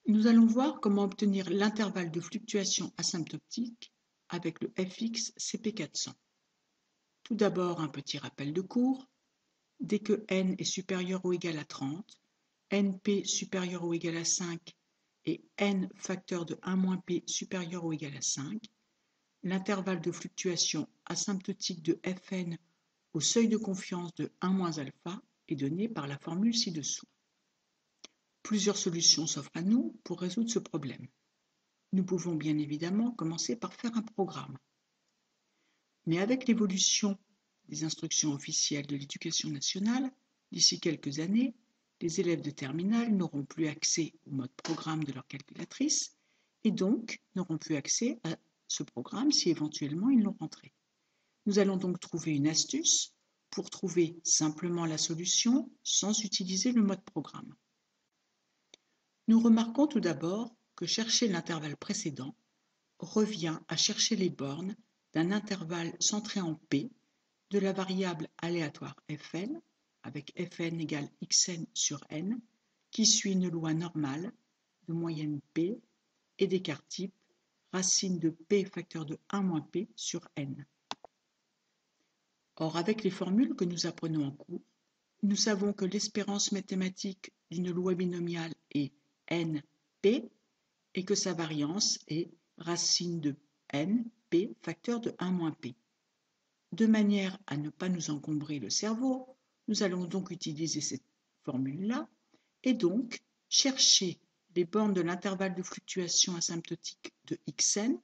Nous allons voir comment obtenir l'intervalle de fluctuation asymptotique avec le fx CP400. Tout d'abord, un petit rappel de cours. Dès que n est supérieur ou égal à 30, np supérieur ou égal à 5 et n facteur de 1 p supérieur ou égal à 5, l'intervalle de fluctuation asymptotique de Fn au seuil de confiance de 1 alpha est donné par la formule ci-dessous. Plusieurs solutions s'offrent à nous pour résoudre ce problème. Nous pouvons bien évidemment commencer par faire un programme. Mais avec l'évolution des instructions officielles de l'éducation nationale, d'ici quelques années, les élèves de terminale n'auront plus accès au mode programme de leur calculatrice et donc n'auront plus accès à ce programme si éventuellement ils l'ont rentré. Nous allons donc trouver une astuce pour trouver simplement la solution sans utiliser le mode programme. Nous remarquons tout d'abord que chercher l'intervalle précédent revient à chercher les bornes d'un intervalle centré en P de la variable aléatoire Fn, avec Fn égale xn sur n, qui suit une loi normale de moyenne P et d'écart type racine de P facteur de 1 P sur n. Or, avec les formules que nous apprenons en cours, nous savons que l'espérance mathématique d'une loi binomiale est np et que sa variance est racine de n, p facteur de 1 p. De manière à ne pas nous encombrer le cerveau, nous allons donc utiliser cette formule-là et donc chercher les bornes de l'intervalle de fluctuation asymptotique de xn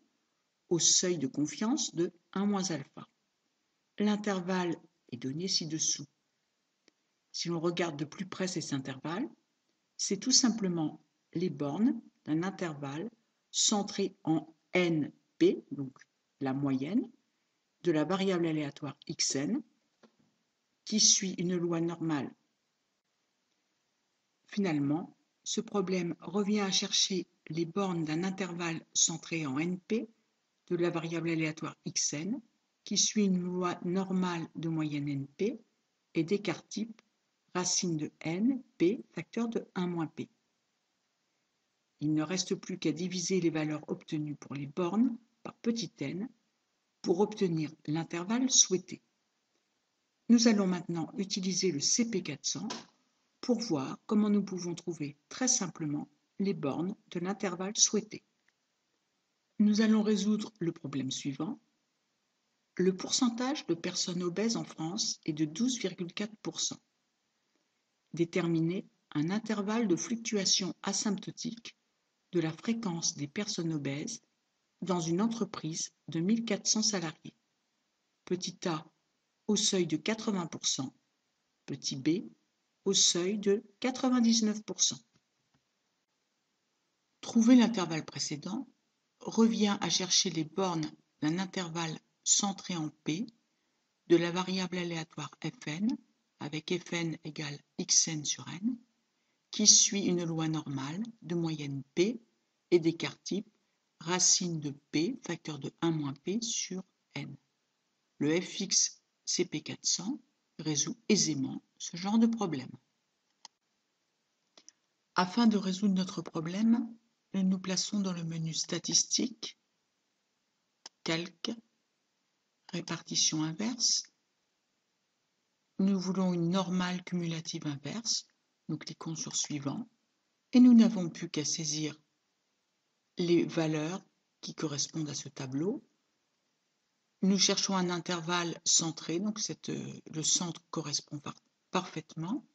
au seuil de confiance de 1 alpha. L'intervalle est donné ci-dessous. Si l'on regarde de plus près cet intervalle, c'est tout simplement les bornes d'un intervalle centré en np, donc la moyenne, de la variable aléatoire xn, qui suit une loi normale. Finalement, ce problème revient à chercher les bornes d'un intervalle centré en np de la variable aléatoire xn, qui suit une loi normale de moyenne np et d'écart type racine de n, p facteur de 1 p. Il ne reste plus qu'à diviser les valeurs obtenues pour les bornes par petit n pour obtenir l'intervalle souhaité. Nous allons maintenant utiliser le CP400 pour voir comment nous pouvons trouver très simplement les bornes de l'intervalle souhaité. Nous allons résoudre le problème suivant. Le pourcentage de personnes obèses en France est de 12,4%. Déterminer un intervalle de fluctuation asymptotique de la fréquence des personnes obèses dans une entreprise de 1400 salariés. Petit a au seuil de 80%, petit b au seuil de 99%. Trouver l'intervalle précédent revient à chercher les bornes d'un intervalle centré en P de la variable aléatoire Fn avec Fn égale xn sur n, qui suit une loi normale de moyenne P et d'écart type racine de P facteur de 1 P sur n. Le fx CP400 résout aisément ce genre de problème. Afin de résoudre notre problème, nous nous plaçons dans le menu Statistiques, Calque, Répartition inverse. Nous voulons une normale cumulative inverse. Nous cliquons sur Suivant et nous n'avons plus qu'à saisir les valeurs qui correspondent à ce tableau. Nous cherchons un intervalle centré, donc le centre correspond parfaitement.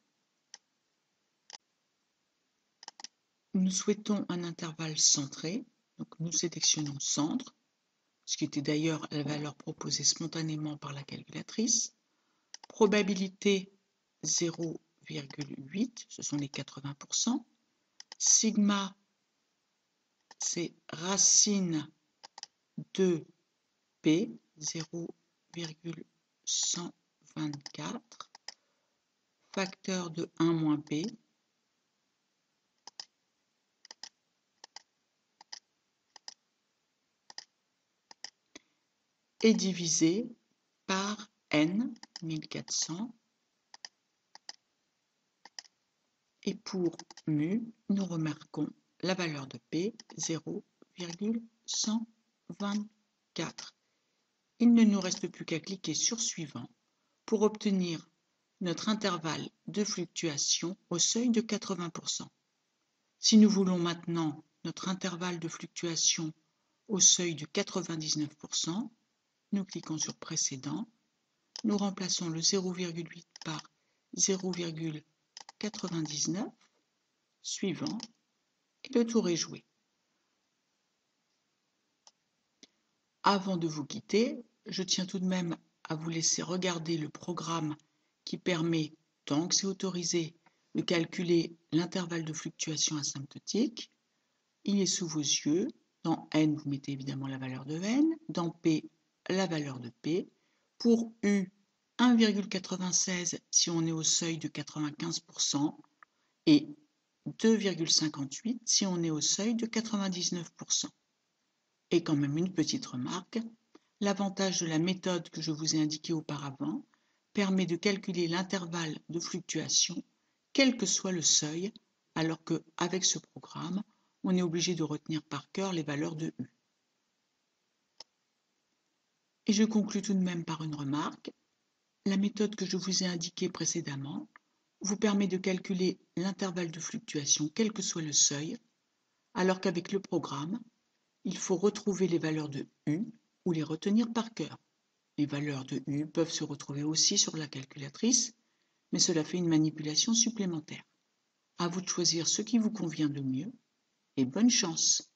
Nous souhaitons un intervalle centré, donc nous sélectionnons Centre, ce qui était d'ailleurs la valeur proposée spontanément par la calculatrice. Probabilité 0,8, ce sont les 80%. Sigma, c'est racine de P, 0,124, facteur de 1 P, est divisé par n, 1400. Et pour mu, nous remarquons la valeur de P, 0,124. Il ne nous reste plus qu'à cliquer sur Suivant pour obtenir notre intervalle de fluctuation au seuil de 80%. Si nous voulons maintenant notre intervalle de fluctuation au seuil de 99%, nous cliquons sur Précédent, nous remplaçons le 0,8 par 0,99, Suivant, et le tour est joué. Avant de vous quitter, je tiens tout de même à vous laisser regarder le programme qui permet, tant que c'est autorisé, de calculer l'intervalle de fluctuation asymptotique. Il est sous vos yeux. Dans n, vous mettez évidemment la valeur de n. Dans p, la valeur de p. Pour u, 1,96 si on est au seuil de 95% et 2,58 si on est au seuil de 99%. Et quand même une petite remarque, l'avantage de la méthode que je vous ai indiquée auparavant permet de calculer l'intervalle de fluctuation, quel que soit le seuil, alors qu'avec ce programme, on est obligé de retenir par cœur les valeurs de U. Et je conclus tout de même par une remarque. La méthode que je vous ai indiquée précédemment vous permet de calculer l'intervalle de fluctuation, quel que soit le seuil, alors qu'avec le programme, il faut retrouver les valeurs de U ou les retenir par cœur. Les valeurs de U peuvent se retrouver aussi sur la calculatrice, mais cela fait une manipulation supplémentaire. À vous de choisir ce qui vous convient le mieux et bonne chance!